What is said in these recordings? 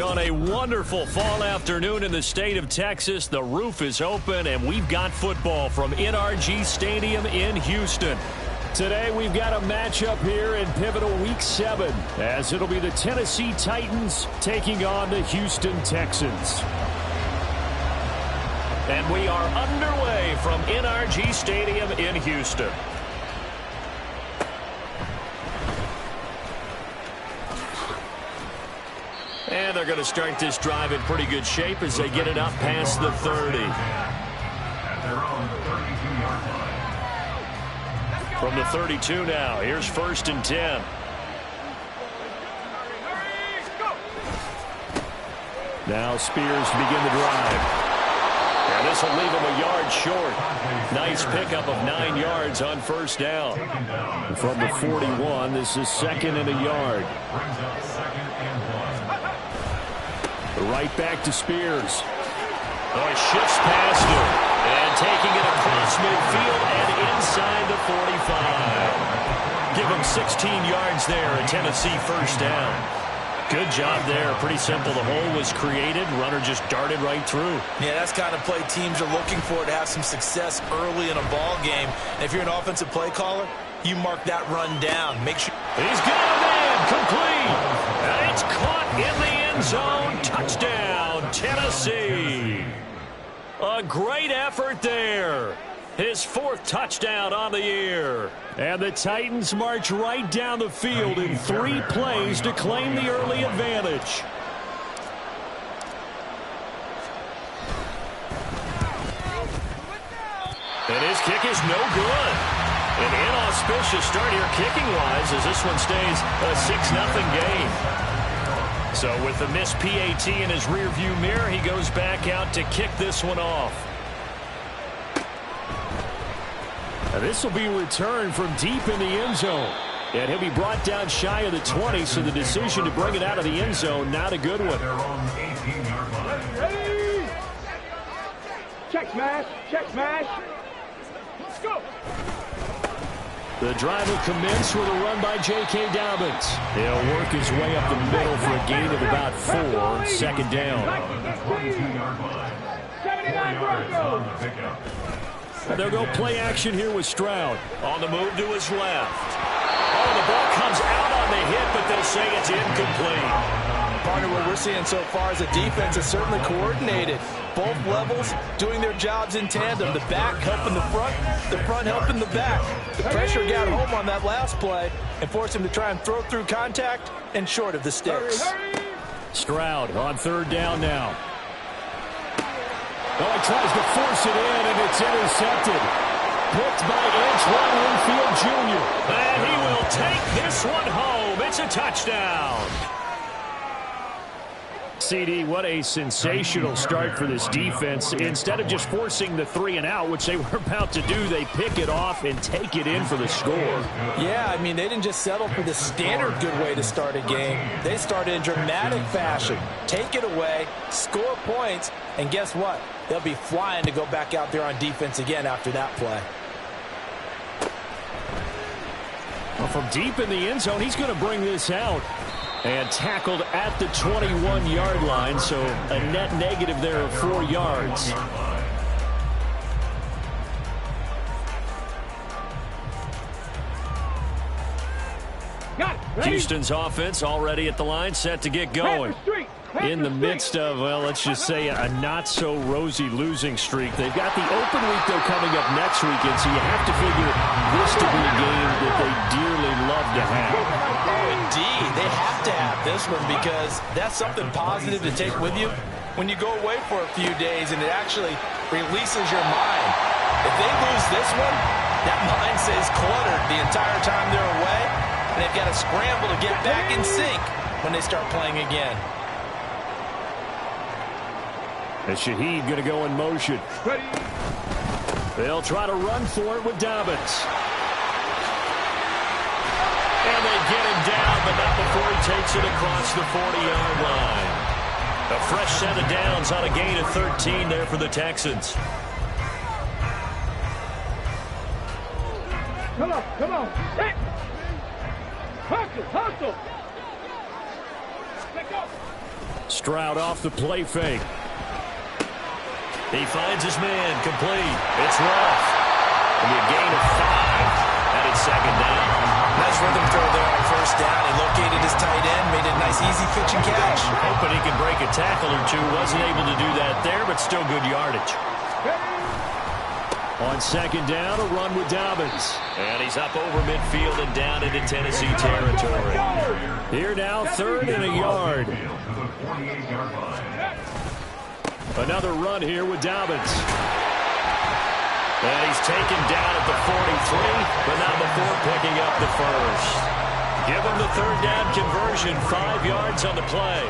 On a wonderful fall afternoon in the state of Texas, the roof is open, and we've got football from NRG Stadium in Houston. Today, we've got a matchup here in pivotal Week 7, as it'll be the Tennessee Titans taking on the Houston Texans. And we are underway from NRG Stadium in Houston. And they're going to start this drive in pretty good shape as they get it up past the 30. From the 32 now, here's 1st and 10. Now Spears to begin the drive. And this will leave him a yard short. Nice pickup of 9 yards on 1st down. From the 41, this is 2nd and a yard. Right back to Spears. Oh, shifts past him. And taking it across midfield and inside the 45. Give him 16 yards there, a Tennessee 1st down. Good job there. Pretty simple. The hole was created. Runner just darted right through. Yeah, that's the kind of play teams are looking for to have some success early in a ball game. And if you're an offensive play caller, you mark that run down. Make sure. He's got a man. Complete. And it's caught in the end zone. Touchdown, Tennessee. A great effort there. His 4th touchdown on the year. And the Titans march right down the field in 3 plays to claim the early advantage. And his kick is no good. An inauspicious start here kicking-wise as this one stays a 6-0 game. So with the missed PAT in his rearview mirror, he goes back out to kick this one off. Now this will be returned from deep in the end zone. And he'll be brought down shy of the 20, so the decision to bring it out of the end zone, not a good one. Ready? Check smash, check smash. Let's go. The drive will commence with a run by J.K. Dobbins. He'll work his way up the middle for a gain of about 4, 2nd down. 79 Broncos. And they'll go play action here with Stroud. On the move to his left. Oh, the ball comes out on the hit, but they'll say it's incomplete. Partner, what we're seeing so far is the defense is certainly coordinated. Both levels doing their jobs in tandem. The back helping the front helping the back. The pressure got home on that last play and forced him to try and throw through contact and short of the sticks. Stroud on 3rd down now. Oh, he tries to force it in, and it's intercepted. Picked by Antoine Winfield Jr. And he will take this one home. It's a touchdown. CD, what a sensational start for this defense. Instead of just forcing the 3-and-out, which they were about to do, they pick it off and take it in for the score. Yeah, I mean, they didn't just settle for the standard good way to start a game. They started in dramatic fashion. Take it away, score points, and guess what? They'll be flying to go back out there on defense again after that play. Well, from deep in the end zone, he's going to bring this out. And tackled at the 21-yard line, so a net negative there of 4 yards. Houston's offense already at the line, set to get going. In the midst of, well, let's just say a not-so-rosy losing streak. They've got the open week, though, coming up next weekend, so you have to figure this to be a game that they dearly love to have. Oh, indeed. They have to have this one because that's something positive to take with you when you go away for a few days, and it actually releases your mind. If they lose this one, that mind stays cluttered the entire time they're away, and they've got to scramble to get back in sync when they start playing again. And Shaheed going to go in motion. Ready. They'll try to run for it with Dobbins. And they get him down, but not before he takes it across the 40-yard line. A fresh set of downs on a gain of 13 there for the Texans. Come on, come on. Hey. Hustle, hustle. Let go. Stroud off the play fake. He finds his man, complete. It's rough. It'll be a gain of 5, and it's second down. Nice rhythm throw there on first down. He located his tight end, made it a nice easy pitch and catch. Hoping he can break a tackle or two. Wasn't able to do that there, but still good yardage. On second down, a run with Dobbins. And he's up over midfield and down into Tennessee territory. Here now, 3rd and a yard. Another run here with Dobbins. And he's taken down at the 43, but not before picking up the first. Give him the 3rd down conversion, 5 yards on the play.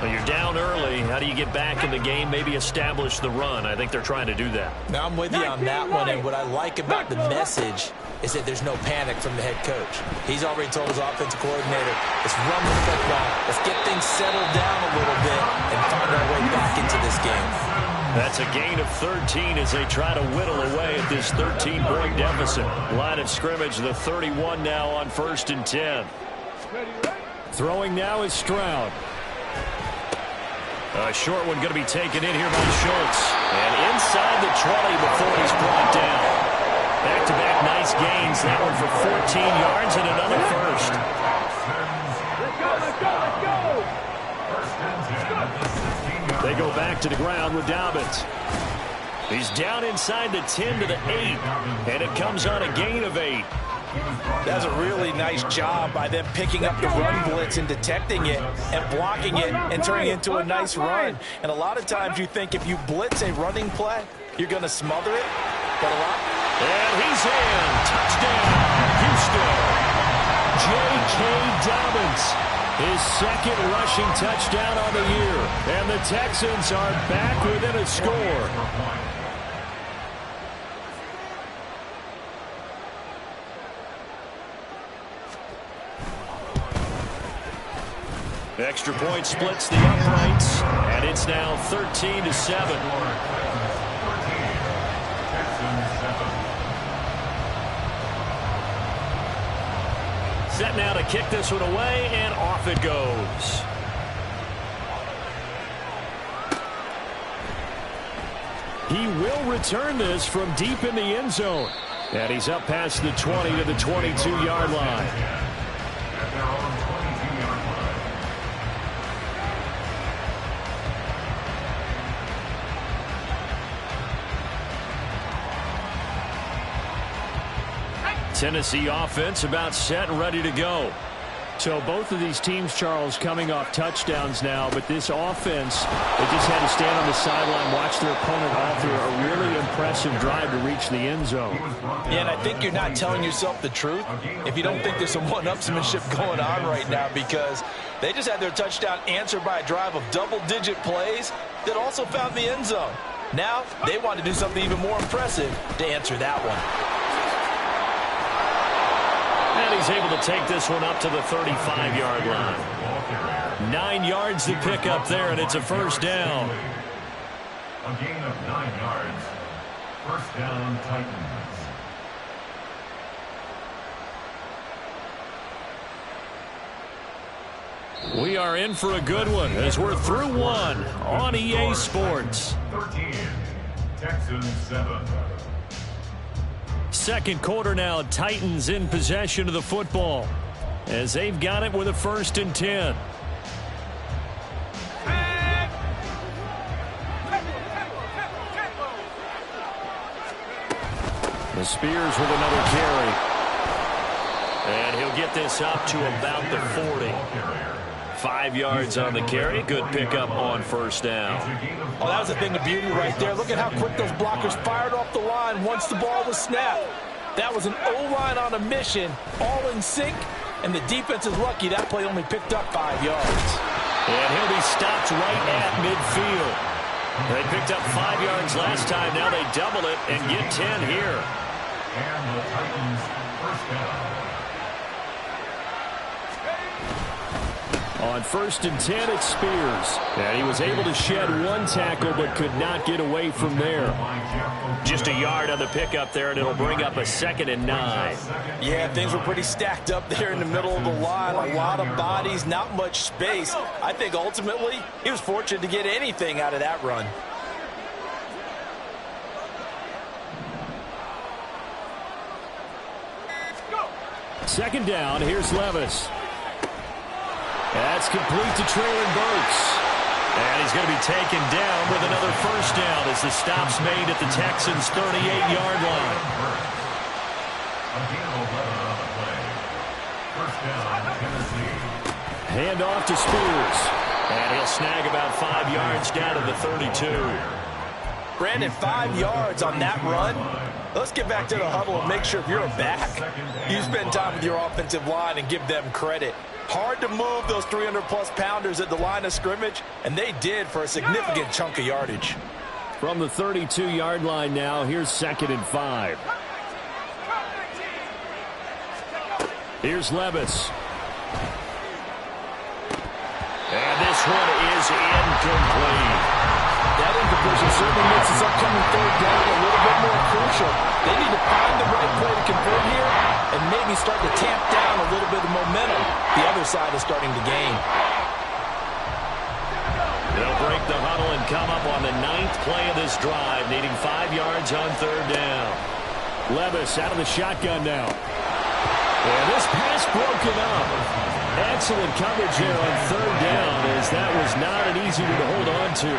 Well, you're down early. How do you get back in the game? Maybe establish the run. I think they're trying to do that. Now, I'm with you on that one, and what I like about the message is that there's no panic from the head coach. He's already told his offensive coordinator, let's run the football, let's get things settled down a little bit and find our way back into this game. That's a gain of 13 as they try to whittle away at this 13-point deficit. Line of scrimmage, the 31 now on 1st and 10. Throwing now is Stroud. A short one going to be taken in here by Schultz. And inside the 20 before he's brought down. Back-to-back nice gains. That one for 14 yards and another first. They go back to the ground with Dobbins. He's down inside the 10 to the 8. And it comes on a gain of 8. That's a really nice job by them picking up the run blitz and detecting it and blocking it and turning it into a nice run. And a lot of times you think if you blitz a running play, you're going to smother it. But a lot. And he's in. Touchdown, Houston. J.K. Dobbins. His 2nd rushing touchdown on the year. And the Texans are back within a score. Extra point splits the uprights, and it's now 13-7. Set now to kick this one away, and off it goes. He will return this from deep in the end zone. And he's up past the 20 to the 22-yard line. Tennessee offense about set and ready to go. So both of these teams, Charles, coming off touchdowns now, but this offense, they just had to stand on the sideline, watch their opponent alter a really impressive drive to reach the end zone. Yeah, and I think you're not telling yourself the truth if you don't think there's some one-upsmanship going on right now, because they just had their touchdown answered by a drive of double-digit plays that also found the end zone. Now they want to do something even more impressive to answer that one. And he's able to take this one up to the 35-yard line. 9 yards to pick up there, and it's a first down. A gain of 9 yards. First down, Titans. We are in for a good one as we're through one on EA Sports. 13, Texans 7. Second quarter now, Titans in possession of the football as they've got it with a 1st and 10. The Spears with another carry. And he'll get this up to about the 40. 5 yards on the carry. Good pickup on first down. Oh, that was a thing of beauty right there. Look at how quick those blockers fired off the line once the ball was snapped. That was an O-line on a mission, all in sync, and the defense is lucky that play only picked up 5 yards. And he'll be stopped right at midfield. They picked up 5 yards last time. Now they double it and get 10 here. And the Titans first down. On 1st and 10, it's Spears. And he was able to shed one tackle but could not get away from there. Just a yard on the pickup there, and it'll bring up a 2nd and 9. Yeah, things were pretty stacked up there in the middle of the line. A lot of bodies, not much space. I think ultimately he was fortunate to get anything out of that run. Second down, here's Levis. That's complete to Traylon Burks. And he's going to be taken down with another first down as the stop's made at the Texans' 38-yard line. Hand off to Spears. And he'll snag about 5 yards down to the 32. Brandon, 5 yards on that run. Let's get back to the huddle and make sure if you're a back, you spend time with your offensive line and give them credit. Hard to move those 300-plus pounders at the line of scrimmage, and they did for a significant chunk of yardage. From the 32-yard line now, here's 2nd and 5. Here's Levis. And this one is incomplete. That incompletion certainly makes this upcoming 3rd down a little bit more crucial. They need to find the right play to convert here and maybe start to tamp down a little bit of momentum. The other side is starting to gain. They'll break the huddle and come up on the 9th play of this drive, needing 5 yards on 3rd down. Levis out of the shotgun now. And this pass broken up. Excellent coverage there on 3rd down, as that was not an easy one to hold on to.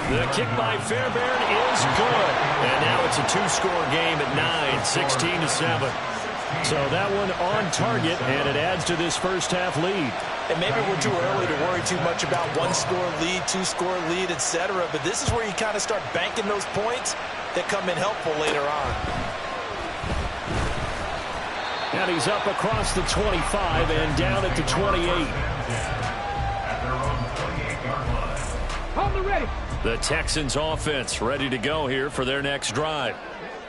The kick by Fairbairn is good. And now it's a 2-score game at 9, 16-7. So that one on target, and it adds to this first half lead. And maybe we're too early to worry too much about 1-score lead, 2-score lead, etc. But this is where you kind of start banking those points that come in helpful later on. And he's up across the 25 and down at the 28. Hold the ready. The Texans offense ready to go here for their next drive.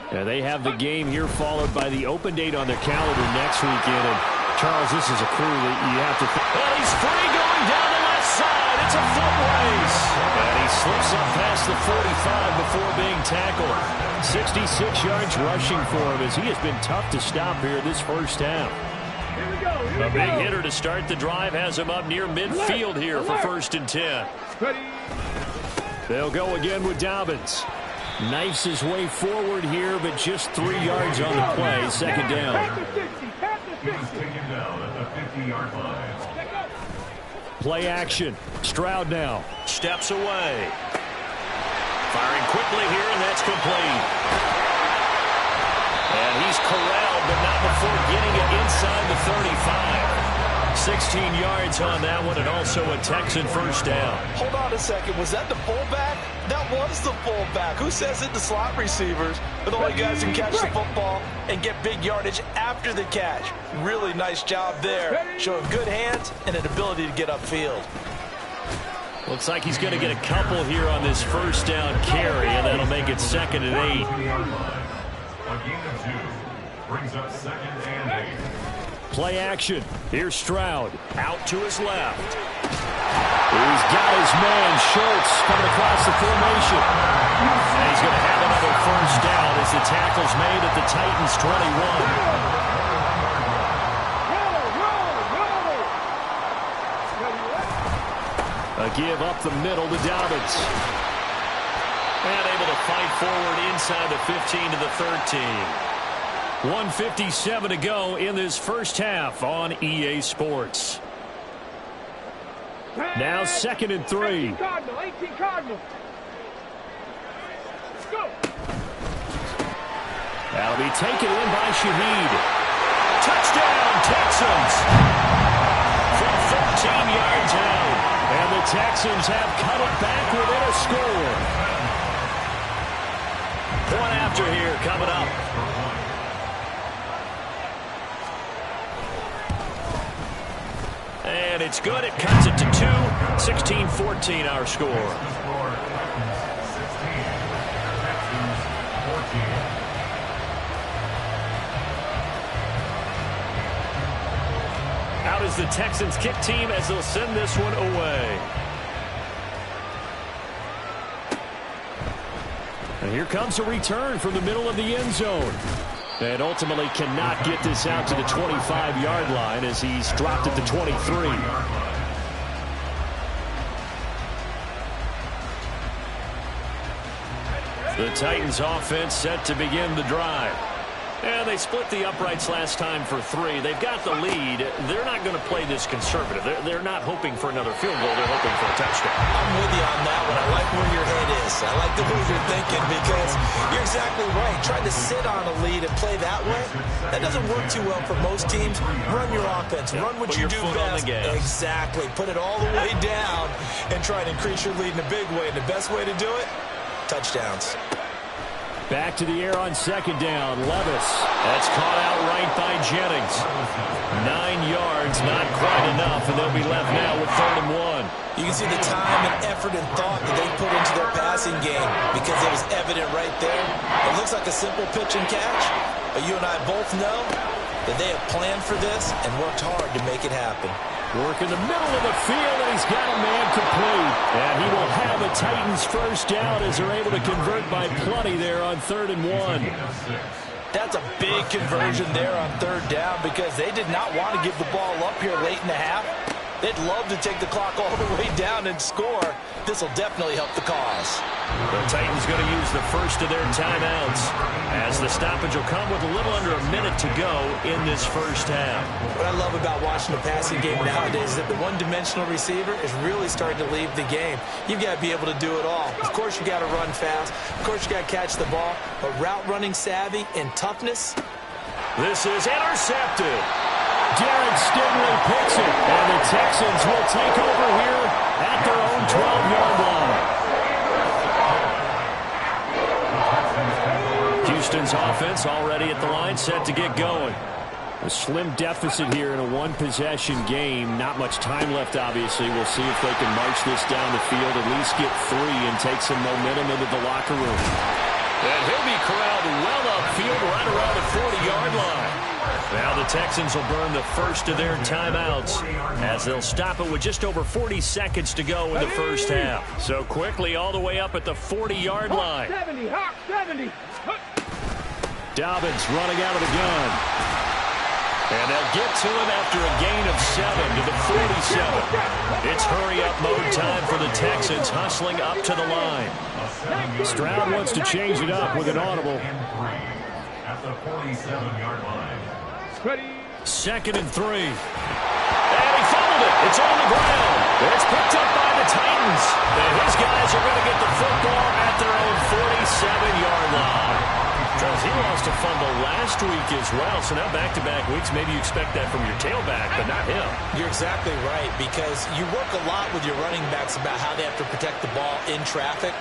And they have the game here followed by the open date on their calendar next weekend. And Charles, this is a crew that you have to... And he's free going down the left side. It's a foot race. And he slips up past the 45 before being tackled. 66 yards rushing for him as he has been tough to stop here this first half. Here we go. A big hitter to start the drive has him up near midfield here for 1st and 10. Ready. They'll go again with Dobbins. Knifes his way forward here, but just 3 yards on the play. 2nd down. He was taken down at the 50-yard line. Play action. Stroud now. Steps away. Firing quickly here, and that's complete. And he's corralled, but not before getting it inside the 35. 16 yards on that one, and also a Texan first down. Hold on a second. Was that the fullback? That was the fullback. Who says it? The slot receivers are the only guys who can catch the football and get big yardage after the catch. Really nice job there. Showing good hands and an ability to get upfield. Looks like he's going to get a couple here on this first down carry, and that'll make it 2nd and 8. A gain of 2 brings up 2nd and 8. Play action. Here's Stroud. Out to his left. He's got his man, Schultz, coming across the formation. And he's going to have another first down as the tackle's made at the Titans' 21. A give up the middle to Dobbins. And able to fight forward inside the 15 to the 13. 1:57 to go in this first half on EA Sports. Now 2nd and 3. 18 Cardinal. Go. That'll be taken in by Shaheed. Touchdown, Texans! From 14 yards out. And the Texans have cut it back within a score. Point after here coming up. And it's good. It cuts it to 2. 16-14 our score. the Texans kick team as they'll send this one away. And here comes a return from the middle of the end zone. And ultimately cannot get this out to the 25-yard line as he's dropped at the 23. The Titans offense set to begin the drive. And they split the uprights last time for 3. They've got the lead. They're not going to play this conservative. They're not hoping for another field goal. They're hoping for a touchdown. I'm with you on that one. I like where your head is. I like the way you're thinking because you're exactly right. Trying to sit on a lead and play that way, that doesn't work too well for most teams. Run your offense. Run what you do best. Exactly. Put it all the way down and try and increase your lead in a big way. And the best way to do it, touchdowns. Back to the air on second down. Levis. That's caught out right by Jennings. 9 yards, not quite enough, and they'll be left now with 3rd and 1. You can see the time and effort and thought that they put into their passing game because it was evident right there. It looks like a simple pitch and catch, but you and I both know that they have planned for this and worked hard to make it happen. Work in the middle of the field, and he's got a man complete. And he will have a Titans first down as they're able to convert by plenty there on 3rd and 1. That's a big conversion there on 3rd down because they did not want to give the ball up here late in the half. They'd love to take the clock all the way down and score. This will definitely help the cause. The Titans going to use the first of their timeouts as the stoppage will come with a little under a minute to go in this first half. What I love about watching the passing game nowadays is that the one-dimensional receiver is really starting to leave the game. You've got to be able to do it all. Of course, you got to run fast. Of course, you got to catch the ball. But route running savvy and toughness. This is intercepted. Derek Stingley picks it, and the Texans will take over here at their own 12-yard line. Houston's offense already at the line, set to get going. A slim deficit here in a one-possession game. Not much time left, obviously. We'll see if they can march this down the field, at least get 3 and take some momentum into the locker room. And he'll be corralled well upfield right around the 40-yard line. Now the Texans will burn the first of their timeouts as they'll stop it with just over 40 seconds to go in the first half. So quickly all the way up at the 40-yard line. 70, Hawk 70. Dobbins running out of the gun. And they'll get to him after a gain of 7 to the 47. It's hurry-up mode time for the Texans, hustling up to the line. Stroud wants to change it up with an audible. At the 47-yard line. 2nd and 3. And he fumbled it. It's on the ground. It's picked up by the Titans. And his guys are going to get the football at their own 47-yard line. Charles, he lost a fumble last week as well, so now back-to-back weeks, maybe you expect that from your tailback, but not him. You're exactly right, because you work a lot with your running backs about how they have to protect the ball in traffic.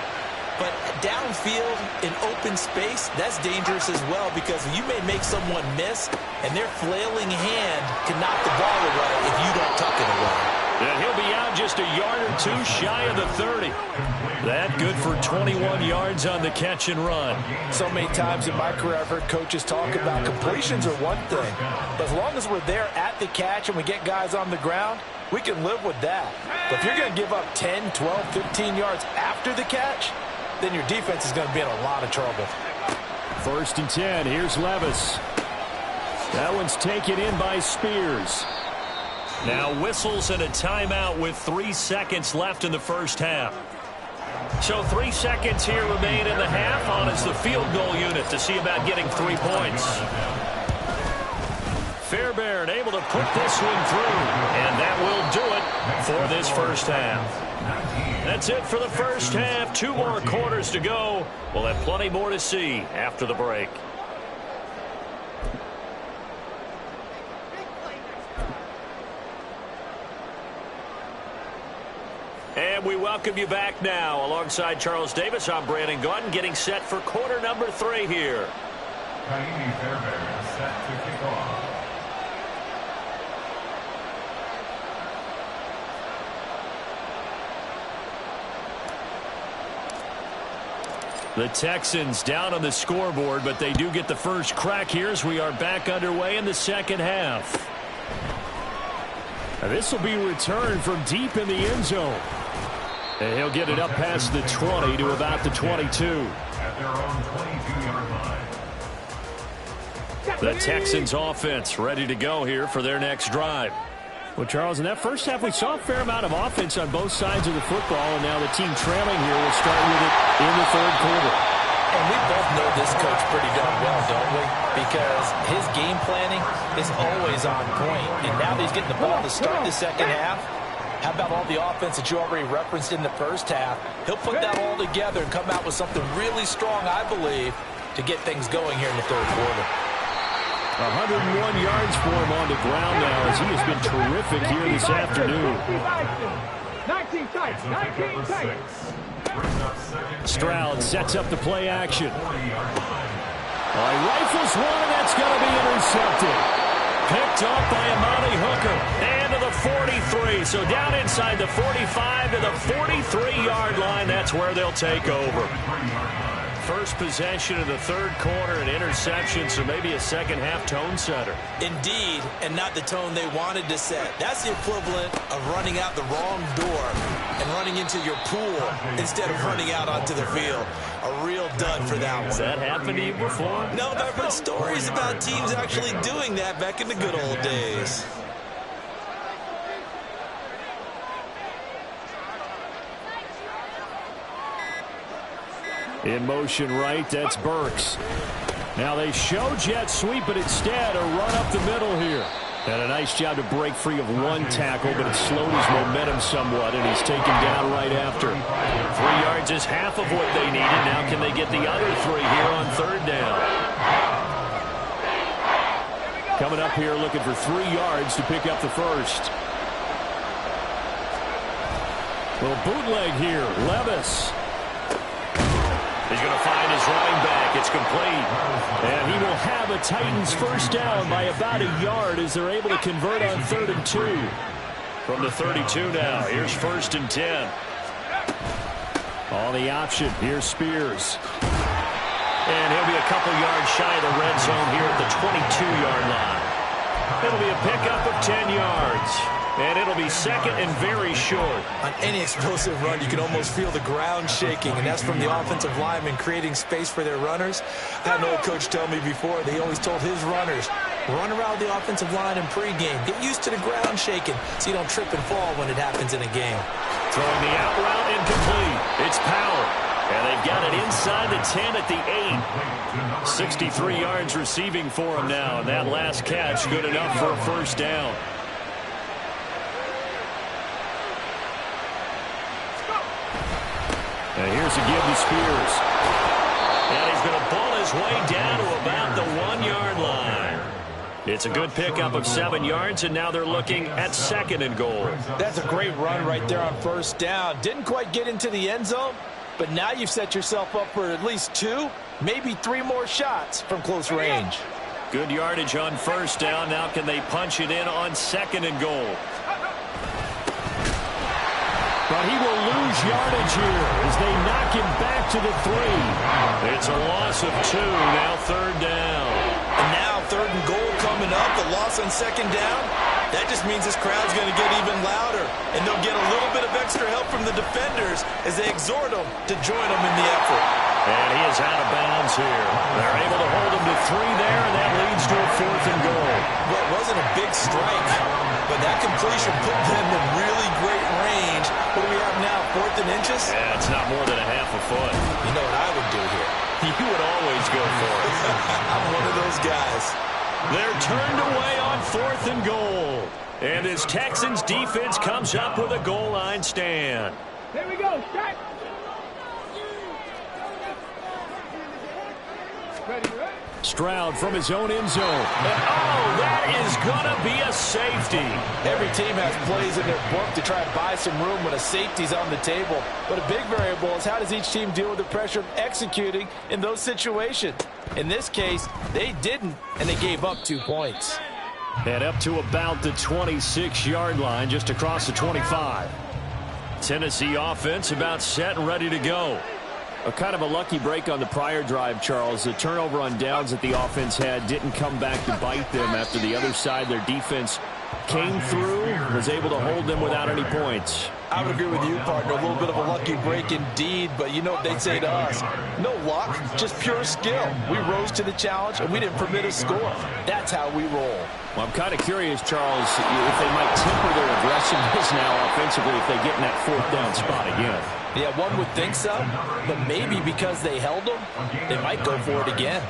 But downfield, in open space, that's dangerous as well because you may make someone miss, and their flailing hand can knock the ball away if you don't tuck it away. And he'll be out just a yard or 2 shy of the 30. That good for 21 yards on the catch and run. So many times in my career I've heard coaches talk about completions are one thing. But as long as we're there at the catch and we get guys on the ground, we can live with that. But if you're going to give up 10, 12, 15 yards after the catch, then your defense is going to be in a lot of trouble. 1st and 10. Here's Levis. That one's taken in by Spears. Now whistles and a timeout with 3 seconds left in the first half. So 3 seconds here remain in the half on as the field goal unit to see about getting 3 points. Fairbairn able to put this one through, and that will do it for this first half. That's it for the first half. 2 more quarters to go. We'll have plenty more to see after the break. And we welcome you back now. Alongside Charles Davis, I'm Brandon Gaudin, getting set for quarter number 3 here. Kaimi Fairbairn set to kick off. The Texans down on the scoreboard, but they do get the first crack here as we are back underway in the second half. And this will be returned from deep in the end zone. And he'll get it up past the 20 to about the 22. At their own 22-yard line. The Texans offense ready to go here for their next drive. Well, Charles, in that first half, we saw a fair amount of offense on both sides of the football, and now the team trailing here will start with it in the third quarter. And we both know this coach pretty darn well, don't we? Because his game planning is always on point. And now that he's getting the ball to start the second half, how about all the offense that you already referenced in the first half? He'll put that all together and come out with something really strong, I believe, to get things going here in the third quarter. 101 yards for him on the ground now as he has been terrific here this afternoon. 19 tight, 19 tight. Stroud sets up the play action. Rifles one, and that's going to be intercepted. Picked up by Amani Hooker. And to the 43. So down inside the 45 to the 43-yard line. That's where they'll take over. First possession of the third quarter, an interception, so maybe a second-half tone setter. Indeed, and not the tone they wanted to set. That's the equivalent of running out the wrong door and running into your pool instead of running out onto the field. A real dud for that one. Has that happened to you before? No, but I've heard stories about teams actually doing that back in the good old days. In motion right, that's Burks. Now they show jet sweep, but instead a run up the middle here. And a nice job to break free of one tackle, but it slowed his momentum somewhat, and he's taken down right after. 3 yards is half of what they needed. Now can they get the other 3 here on third down? Coming up here looking for 3 yards to pick up the first. Little bootleg here, Levis. He's going to find his running back. It's complete. And he will have a Titans first down by about a yard as they're able to convert on 3rd and 2. From the 32 now. Here's 1st and 10. On the option. Here's Spears. And he'll be a couple yards shy of the red zone here at the 22-yard line. It'll be a pickup of 10 yards. And it'll be second and very short. On any explosive run, you can almost feel the ground shaking, and that's from the offensive linemen creating space for their runners. I had an old coach tell me before, they always told his runners, run around the offensive line in pregame. Get used to the ground shaking so you don't trip and fall when it happens in a game. Throwing the out route incomplete. It's Powell. And they've got it inside the 10 at the 8. 63 yards receiving for him now, and that last catch good enough for a first down. And here's a give to Spears. And he's going to pull his way down to about the 1-yard line. It's a good pickup of 7 yards, and now they're looking at 2nd and goal. That's a great run right there on first down. Didn't quite get into the end zone, but now you've set yourself up for at least 2, maybe 3 more shots from close range. Good yardage on first down. Now can they punch it in on 2nd and goal? But he will lose yardage here as they knock him back to the 3. It's a loss of 2, now 3rd down. And now 3rd and goal coming up, the loss on 2nd down. That just means this crowd's going to get even louder, and they'll get a little bit of extra help from the defenders as they exhort them to join them in the effort. And he is out of bounds here. They're able to hold him to 3 there, and that leads to a 4th and goal. Well, it wasn't a big strike, but that completion put them in really great range. What do we have now, 4th and inches? Yeah, it's not more than a half a foot. You know what I would do here? You would always go for it. I'm one of those guys. They're turned away on 4th and goal. And this Texans defense comes up with a goal line stand. Here we go. Set. Ready, ready? Stroud from his own end zone. And, oh, that is going to be a safety. Every team has plays in their book to try and buy some room when a safety's on the table. But a big variable is how does each team deal with the pressure of executing in those situations. In this case, they didn't, and they gave up 2 points. And up to about the 26-yard line, just across the 25. Tennessee offense about set and ready to go. A kind of a lucky break on the prior drive, Charles. The turnover on downs that the offense had didn't come back to bite them after the other side. Their defense came through, was able to hold them without any points. I would agree with you, partner. A little bit of a lucky break indeed, but you know what they'd say to us. No luck, just pure skill. We rose to the challenge, and we didn't permit a score. That's how we roll. Well, I'm kind of curious, Charles, if they might temper their aggressiveness now offensively if they get in that fourth down spot again. Yeah, one would think so, but maybe because they held them, they might go for it again.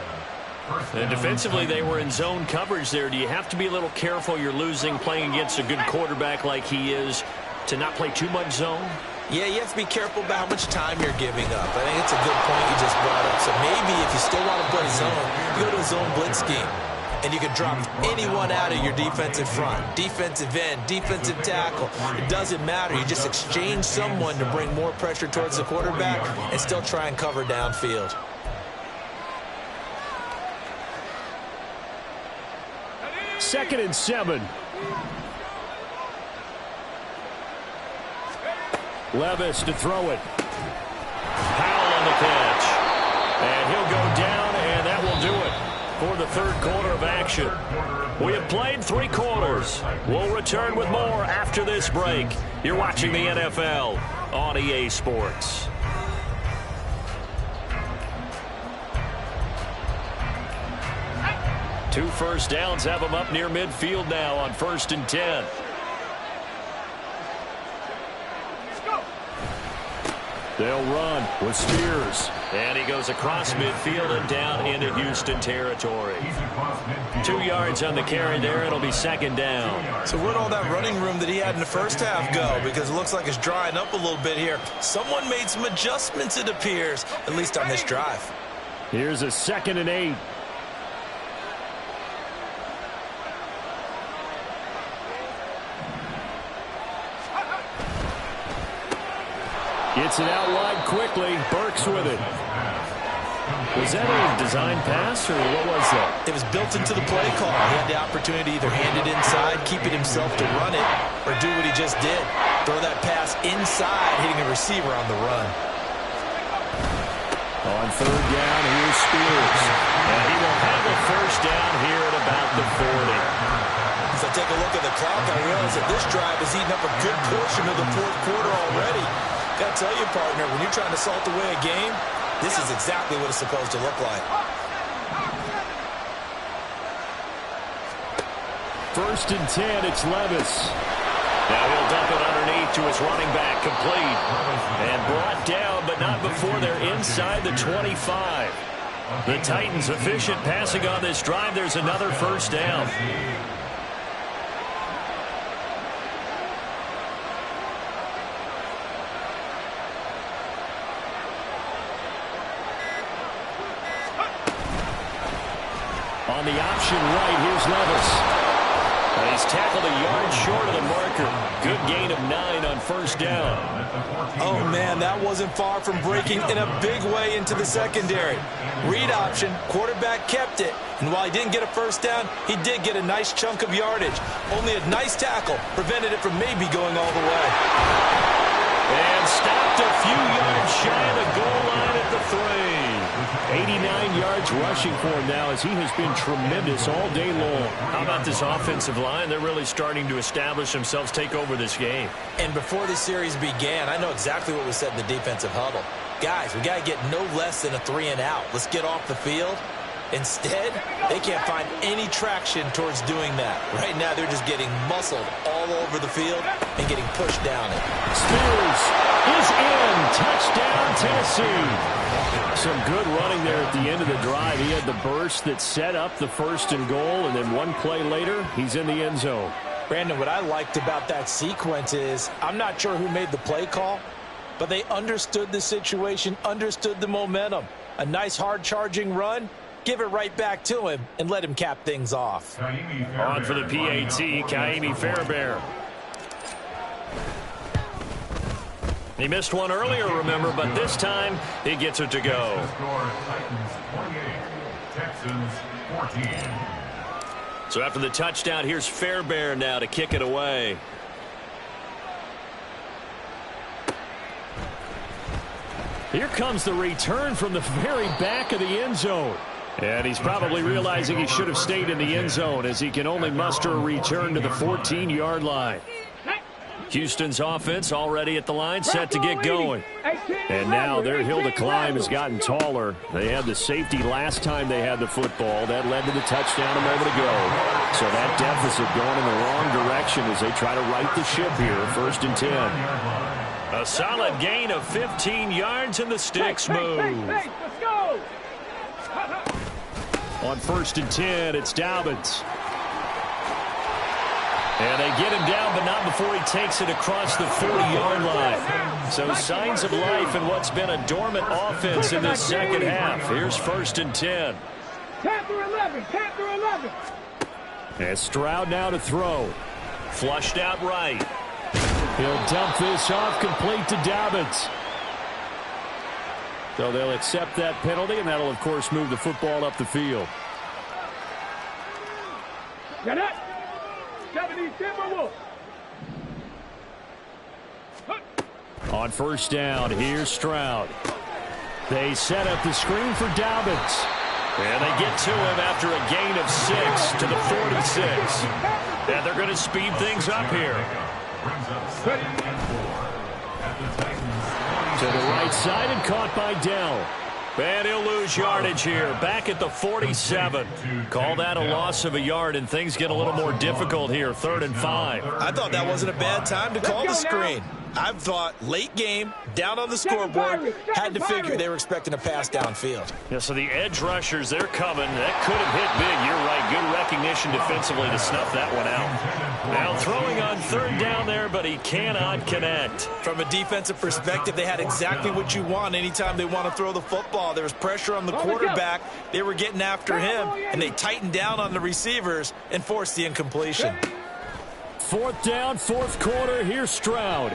And defensively, they were in zone coverage there. Do you have to be a little careful you're losing playing against a good quarterback like he is to not play too much zone? Yeah, you have to be careful about how much time you're giving up. I think it's a good point you just brought up. So maybe if you still want to play zone, you go to a zone blitz scheme. And you can drop anyone out of your defensive front. Defensive end, defensive tackle. It doesn't matter. You just exchange someone to bring more pressure towards the quarterback and still try and cover downfield. Second and 7. Levis to throw it. Powell on the catch. And he'll go down, and that will do it for the third quarter of action. We have played 3 quarters. We'll return with more after this break. You're watching the NFL on EA Sports. Two first downs have them up near midfield now on 1st and 10. They'll run with Spears. And he goes across midfield and down into Houston territory. 2 yards on the carry there. It'll be second down. So where'd all that running room that he had in the first half go? Because it looks like it's drying up a little bit here. Someone made some adjustments, it appears, at least on this drive. Here's a 2nd and 8. Gets it out wide quickly. Burks with it. Was that a design pass, or what was that? It was built into the play call. He had the opportunity to either hand it inside, keep it himself to run it, or do what he just did. Throw that pass inside, hitting a receiver on the run. On 3rd down, here's Spears. And he will have a first down here at about the 40. As I take a look at the clock, I realize that this drive has eaten up a good portion of the fourth quarter already. Got to tell you, partner, when you're trying to salt away a game, this is exactly what it's supposed to look like. 1st and 10, it's Levis. Now he'll dump it underneath to his running back, complete. And brought down, but not before they're inside the 25. The Titans efficient passing on this drive. There's another first down. On the option right, here's Levis. And he's tackled a yard short of the marker. Good gain of 9 on 1st down. Oh, man, that wasn't far from breaking in a big way into the secondary. Read option, quarterback kept it. And while he didn't get a first down, he did get a nice chunk of yardage. Only a nice tackle prevented it from maybe going all the way. And stopped a few yards shy of the goal line at the 3. 89 yards rushing for him now as he has been tremendous all day long. How about this offensive line? They're really starting to establish themselves, take over this game. And before the series began, I know exactly what was said in the defensive huddle. Guys, we got to get no less than a 3 and out. Let's get off the field. Instead, they can't find any traction towards doing that. Right now, they're just getting muscled all over the field and getting pushed down it. Spears is in. Touchdown, Tennessee. Some good running there at the end of the drive. He had the burst that set up the 1st and goal, and then one play later, he's in the end zone. Brandon, what I liked about that sequence is I'm not sure who made the play call, but they understood the situation, understood the momentum. A nice hard-charging run. Give it right back to him and let him cap things off. On for the PAT, Kaimi Fairbairn. He missed one earlier, remember, but this time he gets it to go. Titans 28, Texans 14. So after the touchdown, here's Fairbairn now to kick it away. Here comes the return from the very back of the end zone. And he's probably realizing he should have stayed in the end zone as he can only muster a return to the 14-yard line. Houston's offense already at the line, set to get going. And now their hill to climb has gotten taller. They had the safety last time they had the football. That led to the touchdown a moment ago. So that deficit going in the wrong direction as they try to right the ship here. 1st and 10. A solid gain of 15 yards and the sticks move. Let's go. On 1st and 10, it's Dobbins. And they get him down, but not before he takes it across the 40-yard line. So signs of life in what's been a dormant offense in this second half. Here's 1st and 10. 10 through 11. 10 through 11. And Stroud now to throw. Flushed out right. He'll dump this off complete to Dobbins. So they'll accept that penalty, and that'll, of course, move the football up the field. Get it. 70 Timberwolves. On 1st down, here's Stroud. They set up the screen for Dobbins. And they get to him after a gain of 6 to the 46. And they're going to speed things up here. To the right side and caught by Dell. And he'll lose yardage here. Back at the 47. Call that a loss of a yard, and things get a little more difficult here. 3rd and 5. I thought that wasn't a bad time to call the screen. I thought late game, down on the scoreboard, had to figure they were expecting a pass downfield. Yeah, so the edge rushers, they're coming. That could have hit big. You're right. Good recognition defensively to snuff that one out. Now throwing on 3rd down there, but he cannot connect. From a defensive perspective, they had exactly what you want anytime they want to throw the football. There was pressure on the quarterback. They were getting after him, and they tightened down on the receivers and forced the incompletion. 4th down, 4th quarter. Here's Stroud.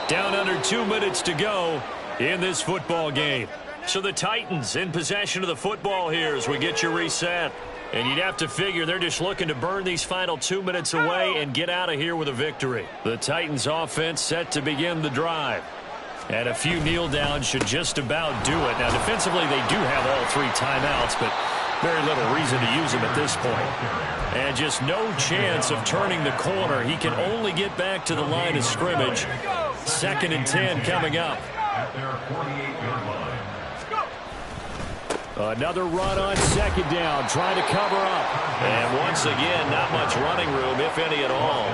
Down under 2 minutes to go in this football game. So the Titans in possession of the football here as we get you reset. And you'd have to figure they're just looking to burn these final 2 minutes away and get out of here with a victory. The Titans offense set to begin the drive. And a few kneel downs should just about do it. Now defensively they do have all 3 timeouts, but very little reason to use them at this point. And just no chance of turning the corner. He can only get back to the line of scrimmage. 2nd and 10 coming up. At their 48-yard line. Another run on 2nd down, trying to cover up. And once again, not much running room, if any at all.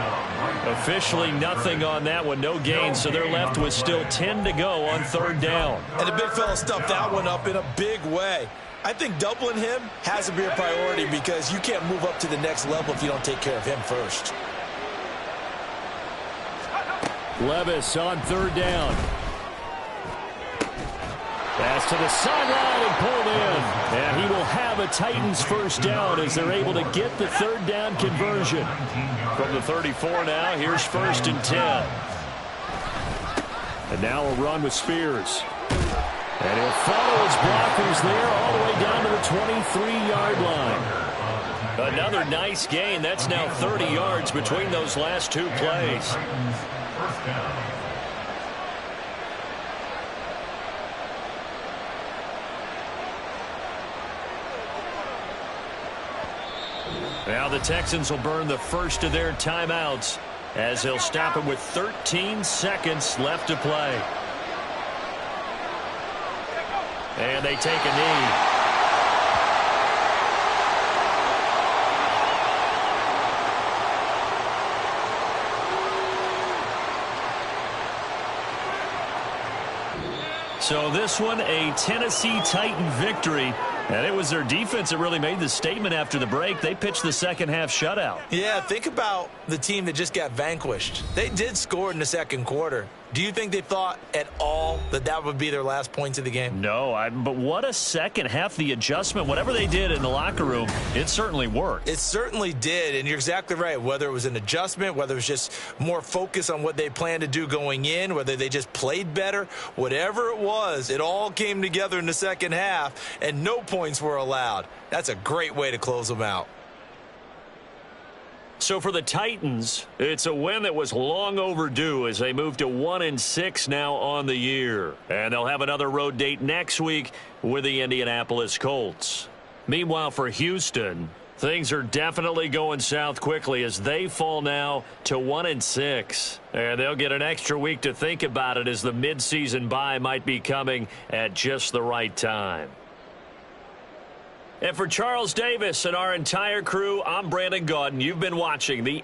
Officially nothing on that one, no gain, so they're left with still 10 to go on 3rd down. And the big fella stuffed that one up in a big way. I think doubling him has to be a priority because you can't move up to the next level if you don't take care of him first. Levis on 3rd down. Pass to the sideline and pulled in. And he will have a Titans 1st down as they're able to get the 3rd down conversion. From the 34 now, here's 1st and 10. And now a run with Spears. And he'll follow his blockers there all the way down to the 23-yard line. Another nice gain. That's now 30 yards between those last 2 plays. Now the Texans will burn the first of their timeouts as they'll stop him with 13 seconds left to play. And they take a knee. So this one, a Tennessee Titan victory. And it was their defense that really made the statement after the break. They pitched the second half shutout. Yeah, think about the team that just got vanquished. They did score in the 2nd quarter. Do you think they thought at all that that would be their last points of the game? No, but what a second half. The adjustment, whatever they did in the locker room, it certainly worked. It certainly did, and you're exactly right. Whether it was an adjustment, whether it was just more focus on what they planned to do going in, whether they just played better, whatever it was, it all came together in the second half, and no points were allowed. That's a great way to close them out. So for the Titans, it's a win that was long overdue as they move to 1-6 now on the year. And they'll have another road date next week with the Indianapolis Colts. Meanwhile, for Houston, things are definitely going south quickly as they fall now to 1-6. And they'll get an extra week to think about it as the midseason bye might be coming at just the right time. And for Charles Davis and our entire crew, I'm Brandon Gaudin. You've been watching the